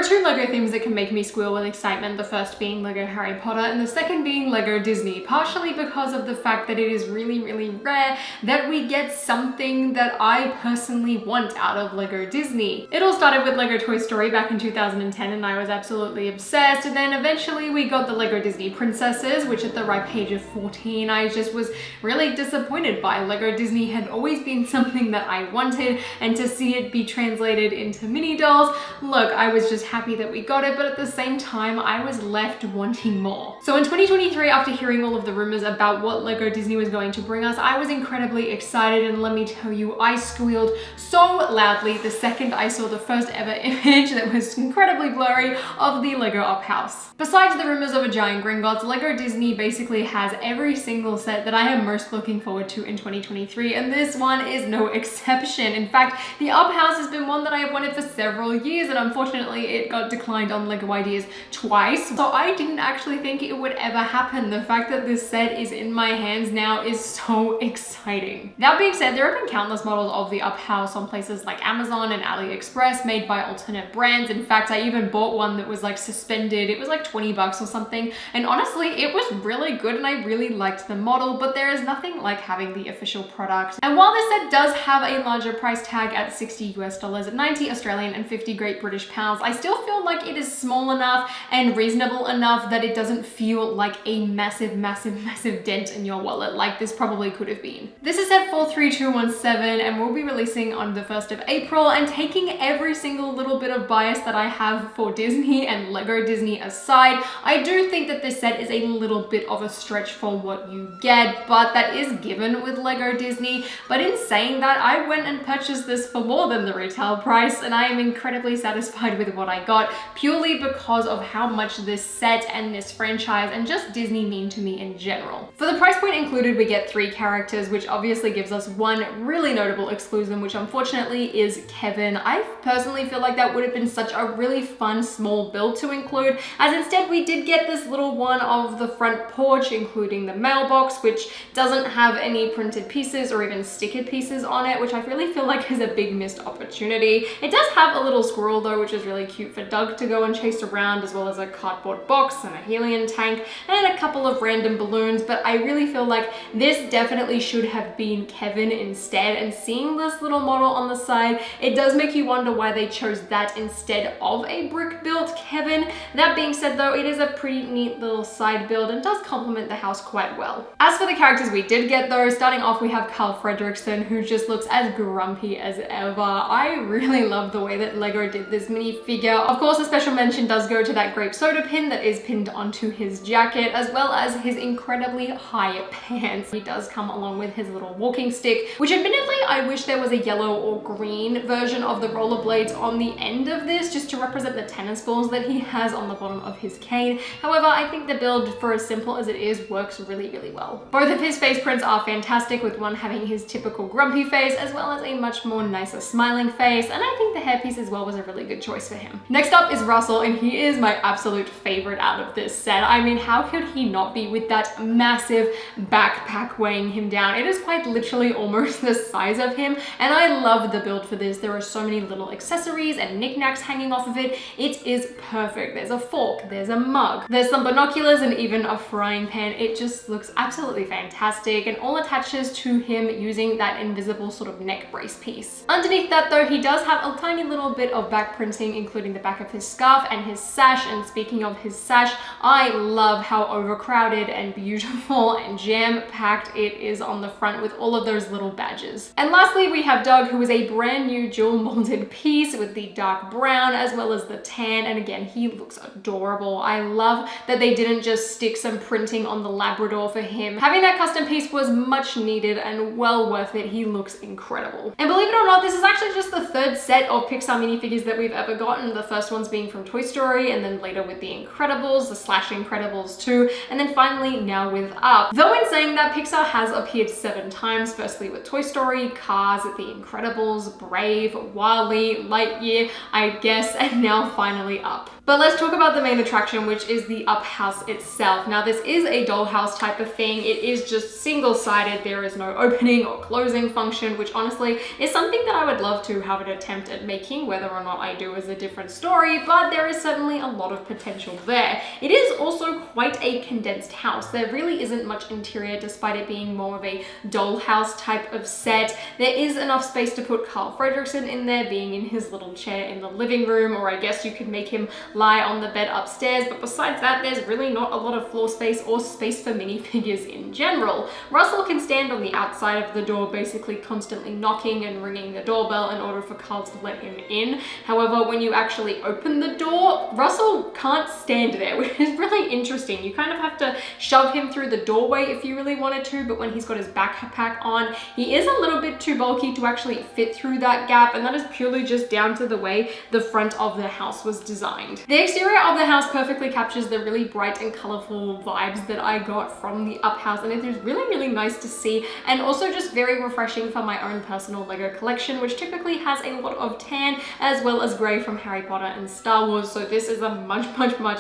are two LEGO themes that can make me squeal with excitement, the first being LEGO Harry Potter and the second being LEGO Disney, partially because of the fact that it is really rare that we get something that I personally want out of LEGO Disney. It all started with LEGO Toy Story back in 2010 and I was absolutely obsessed, and then eventually we got the LEGO Disney Princesses, which at the ripe age of 14 I just was really disappointed by. LEGO Disney had always been something that I wanted, and to see it be translated into mini dolls, look, I was just happy that we got it, but at the same time I was left wanting more. So in 2023, after hearing all of the rumors about what LEGO Disney was going to bring us, I was incredibly excited, and let me tell you, I squealed so loudly the second I saw the first ever image that was incredibly blurry of the LEGO Up House. Besides the rumors of a giant Gringotts, LEGO Disney basically has every single set that I am most looking forward to in 2023, and this one is no exception. In fact, the Up House has been one that I have wanted for several years, and unfortunately it got declined on LEGO Ideas twice, so I didn't actually think it would ever happen. The fact that this set is in my hands now is so exciting. That being said, there have been countless models of the Up House on places like Amazon and AliExpress made by alternate brands. In fact, I even bought one that was like suspended. It was like 20 bucks or something, and honestly it was really good and I really liked the model, but there is nothing like having the official product. And while this set does have a larger price tag at $60 US, 90 Australian and 50 Great British pounds, I still feel like it is small enough and reasonable enough that it doesn't feel like a massive dent in your wallet like this probably could have been. This is set 43217 and will be releasing on the 1st of April, and taking every single little bit of bias that I have for Disney and LEGO Disney aside, I do think that this set is a little bit of a stretch for what you get, but that is given with LEGO Disney. But in saying that, I went and purchased this for more than the retail price, and I am incredibly satisfied with what I got, purely because of how much this set and this franchise and just Disney mean to me in general. For the price point included, we get 3 characters, which obviously gives us one really notable exclusion, which unfortunately is Kevin. I personally feel like that would have been such a really fun small build to include, as instead we did get this little one of the front porch, including the mailbox, which doesn't have any printed pieces or even stickered pieces on it, which I really feel like is a big missed opportunity. It does have a little squirrel though, which is really cute for Doug to go and chase around, as well as a cardboard box and a helium tank and a couple of random balloons, but I really feel like this definitely should have been Kevin instead, and seeing this little model on the side, it does make you wonder why they chose that instead of a brick-built Kevin. That being said though, it is a pretty neat little side build and does complement the house quite well. As for the characters we did get though, starting off we have Carl Fredricksen, who just looks as grumpy as ever. I really love the way that LEGO did this minifigure. Of course, a special mention does go to that grape soda pin that is pinned onto his jacket, as well as his incredibly high pants. He does come along with his little walking stick, which admittedly I wish there was a yellow or green version of the rollerblades on the end of this, just to represent the tennis balls that he has on the bottom of his cane. However, I think the build, for as simple as it is, works really well. Both of his face prints are fantastic, with one having his typical grumpy face as well as a much more nicer smiling face, and I think the hairpiece as well was a really good choice for him. Next up is Russell, and he is my absolute favorite out of this set. I mean, how could he not be, with that massive backpack weighing him down? It is quite literally almost the size of him, and I love the build for this. There are so many little accessories and knickknacks hanging off of it. It is perfect. There's a fork, there's a mug, there's some binoculars, and even a frying pan. It just looks absolutely fantastic, and all attaches to him using that invisible sort of neck brace piece. Underneath that though, he does have a tiny little bit of back printing, including the back of his scarf and his sash. And speaking of his sash, I love how overcrowded and beautiful and jam-packed it is on the front with all of those little badges. And lastly, we have Doug, who is a brand new dual molded piece with the dark brown as well as the tan, and again, he looks adorable. I love that they didn't just stick some printing on the Labrador for him. Having that custom piece was much needed and well worth it. He looks incredible. And believe it or not, this is actually just the 3rd set of Pixar minifigures that we've ever gotten. The first one's being from Toy Story, and then later with The Incredibles, the Slash Incredibles 2, and then finally now with Up. Though in saying that, Pixar has appeared 7 times, firstly with Toy Story, Cars, The Incredibles, Brave, WALL-E, Lightyear, I guess, and now finally Up. But let's talk about the main attraction, which is the Up House itself. Now, this is a dollhouse type of thing. It is just single-sided. There is no opening or closing function, which honestly is something that I would love to have an attempt at making. Whether or not I do is a different story, but there is certainly a lot of potential there. It is also quite a condensed house. There really isn't much interior despite it being more of a dollhouse type of set. There is enough space to put Carl Fredricksen in there, being in his little chair in the living room, or I guess you could make him lie on the bed upstairs, but besides that, there's really not a lot of floor space or space for minifigures in general. Russell can stand on the outside of the door, basically constantly knocking and ringing the doorbell in order for Carl to let him in. However, when you actually open the door, Russell can't stand there, which is really interesting. You kind of have to shove him through the doorway if you really wanted to, but when he's got his backpack on, he is a little bit too bulky to actually fit through that gap, and that is purely just down to the way the front of the house was designed. The exterior of the house perfectly captures the really bright and colorful vibes that I got from the Up house, and it is really, really nice to see, and also just very refreshing for my own personal Lego collection, which typically has a lot of tan as well as gray from Harry Potter and Star Wars, so this is a much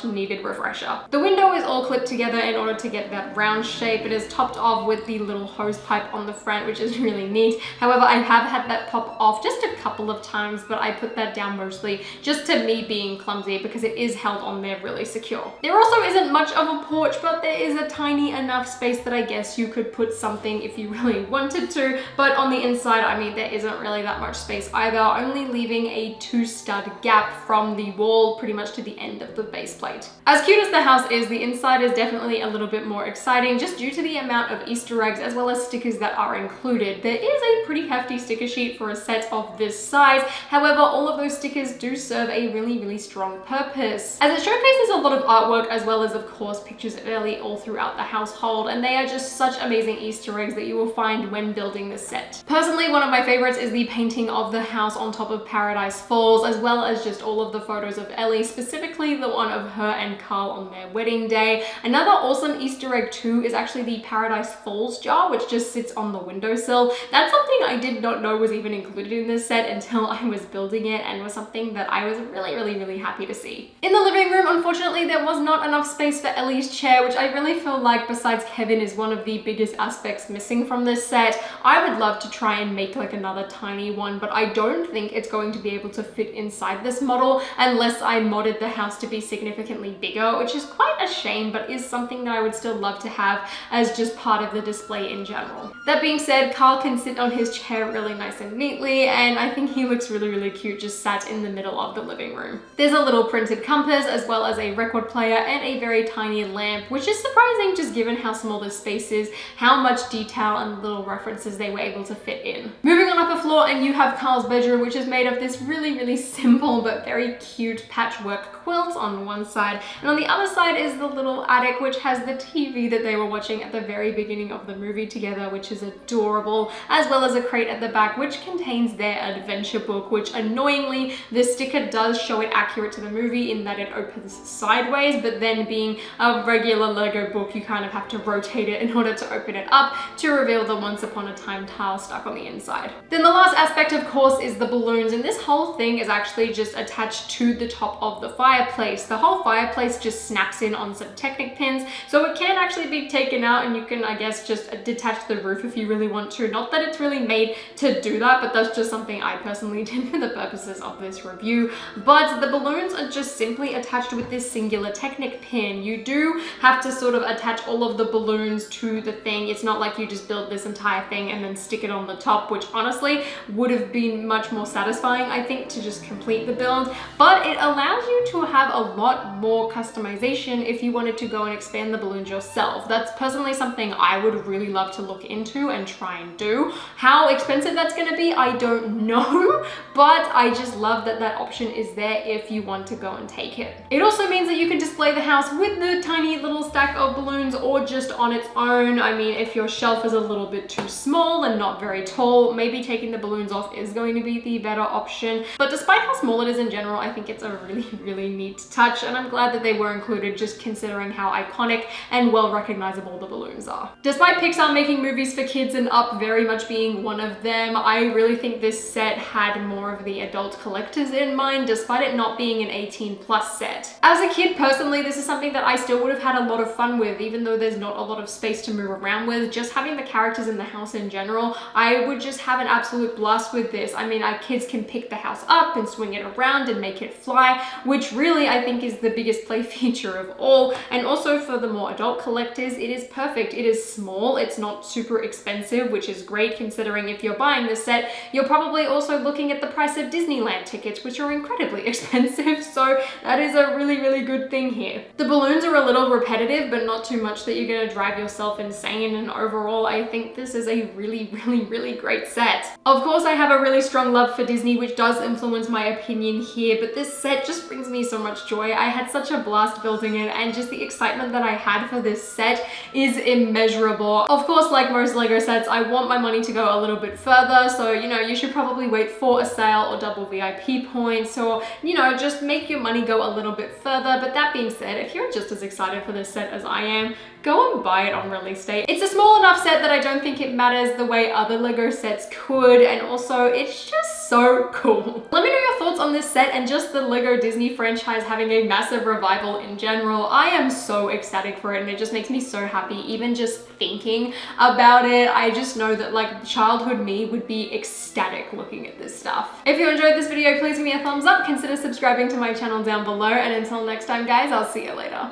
needed refresher. The window is all clipped together in order to get that round shape. It is topped off with the little hose pipe on the front, which is really neat. However, I have had that pop off just a couple of times, but I put that down mostly just to me being clumsy because it is held on there really secure. There also isn't much of a porch, but there is a tiny enough space that I guess you could put something if you really wanted to, but on the inside, I mean, there isn't really that much space either, only leaving a 2-stud gap from the wall pretty much to the end of the base plate. As cute as the house is, the inside is definitely a little bit more exciting just due to the amount of Easter eggs as well as stickers that are included. There is a pretty hefty sticker sheet for a set of this size. However, all of those stickers do serve a really strong purpose, as it showcases a lot of artwork as well as, of course, pictures of Ellie all throughout the household, and they are just such amazing Easter eggs that you will find when building this set. Personally, one of my favorites is the painting of the house on top of Paradise Falls, as well as just all of the photos of Ellie, specifically the one of her and Carl on their wedding day. Another awesome Easter egg too is actually the Paradise Falls jar, which just sits on the windowsill. That's something I did not know was even included in this set until I was building it, and was something that I was really happy to see. In the living room, unfortunately, there was not enough space for Ellie's chair, which I really feel like, besides Kevin, is one of the biggest aspects missing from this set. I would love to try and make like another tiny one, but I don't think it's going to be able to fit inside this model unless I modded the house to be significantly bigger, which is quite a shame, but is something that I would still love to have as just part of the display in general. That being said, Carl can sit on his chair really nice and neatly, and I think he looks really cute just sat in the middle of the living room. There's a little printed compass as well as a record player and a very tiny lamp, which is surprising just given how small this space is, how much detail and little references they were able to fit in. Moving on up a floor, and you have Carl's bedroom, which is made of this really simple but very cute patchwork quilt on one side, and on the other side is the little attic, which has the TV that they were watching at the very beginning of the movie together, which is adorable, as well as a crate at the back which contains their adventure book, which annoyingly the sticker does show it accurate to the movie in that it opens sideways, but then being a regular Lego book, you kind of have to rotate it in order to open it up to reveal the Once Upon a Time tile stuck on the inside. Then the last aspect, of course, is the balloons, and this whole thing is actually just attached to the top of the fireplace. The whole fireplace just snaps in on some Technic pins, so it can actually be taken out, and you can, I guess, just detach the roof if you really want to. Not that it's really made to do that, but that's just something I personally did for the purposes of this review. But the balloons are just simply attached with this singular Technic pin. You do have to sort of attach all of the balloons to the thing. It's not like you just build this entire thing and then stick it on the top, which honestly would have been much more satisfying, I think, to just complete the build, but it allows you to have a lot more customization if you wanted to go and expand the balloons yourself. That's personally something I would really love to look into and try and do. How expensive that's going to be, I don't know, but I just love that that option is there if you want to go and take it. It also means that you can display the house with the tiny little stack of balloons or just on its own. I mean, if your shelf is a little bit too small and not very tall, maybe taking the balloons off is going to be the better option. But despite how small it is in general, I think it's a really neat touch, and I'm glad that they were included just considering how iconic and well recognizable the balloons are. Despite Pixar making movies for kids and Up very much being one of them, I really think this set had more of the adult collectors in mind, despite it not being an 18+ set. As a kid, personally, this is something that I still would have had a lot of fun with, even though there's not a lot of space to move around with. Just having the characters in the house in general, I would just have an absolute blast with this. I mean, our kids can pick the house up and swing it around and make it fly, which really I think is the biggest play feature of all. And also for the more adult collectors, it is perfect. It is small, it's not super expensive, which is great considering if you're buying this set, you're probably also looking at the price of Disneyland tickets, which are incredibly expensive. So that is a really, really good thing here. The balloons are a little repetitive, but not too much that you're gonna drive yourself insane. And overall, I think this is a really, really, really great set. Of course, I have a really strong love for Disney, which does influence my opinion here, but this set just brings me so much joy. I had such a blast building it, and just the excitement that I had for this set is immeasurable. Of course, like most Lego sets, I want my money to go a little bit further, so you know, you should probably wait for a sale or double VIP points, or you know, just make your money go a little bit further. But that being said, if you're just as excited for this set as I am, go and buy it on release day. It's a small enough set that I don't think it matters the way other Lego sets could, and also it's just so cool. Let me know your thoughts on this set and just the Lego Disney franchise having a massive revival in general. I am so ecstatic for it, and it just makes me so happy even just thinking about it. I just know that like childhood me would be ecstatic looking at this stuff. If you enjoyed this video, please give me a thumbs up, consider subscribing to my channel down below, and until next time guys, I'll see you later.